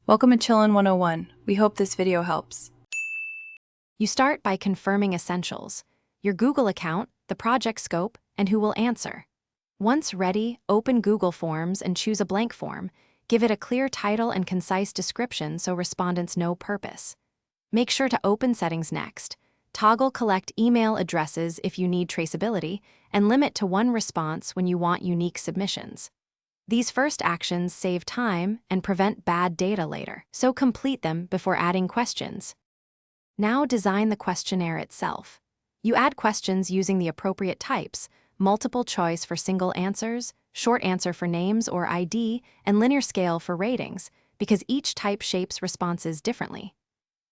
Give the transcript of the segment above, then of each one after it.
Welcome to Chillin' 101. We hope this video helps. You start by confirming essentials: your Google account, the project scope, and who will answer. Once ready, open Google Forms and choose a blank form. Give it a clear title and concise description so respondents know purpose. Make sure to open Settings next. Toggle Collect email addresses if you need traceability, and limit to one response when you want unique submissions. These first actions save time and prevent bad data later, so complete them before adding questions. Now design the questionnaire itself. You add questions using the appropriate types: multiple choice for single answers, short answer for names or ID, and linear scale for ratings, because each type shapes responses differently.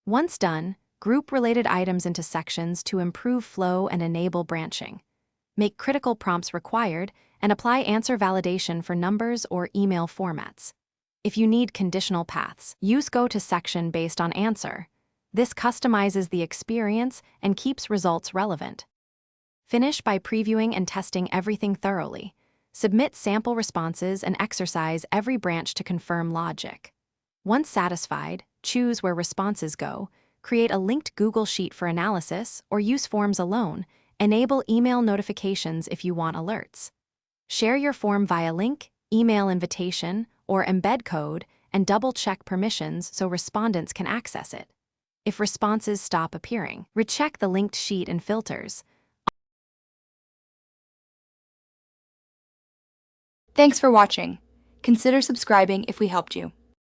Once done, group related items into sections to improve flow and enable branching. Make critical prompts required, and apply answer validation for numbers or email formats. If you need conditional paths, use Go to section based on answer. This customizes the experience and keeps results relevant. Finish by previewing and testing everything thoroughly. Submit sample responses and exercise every branch to confirm logic. Once satisfied, choose where responses go, create a linked Google Sheet for analysis, or use forms alone. Enable email notifications if you want alerts. Share your form via link, email invitation, or embed code, and double-check permissions so respondents can access it. If responses stop appearing, recheck the linked sheet and filters. Thanks for watching. Consider subscribing if we helped you.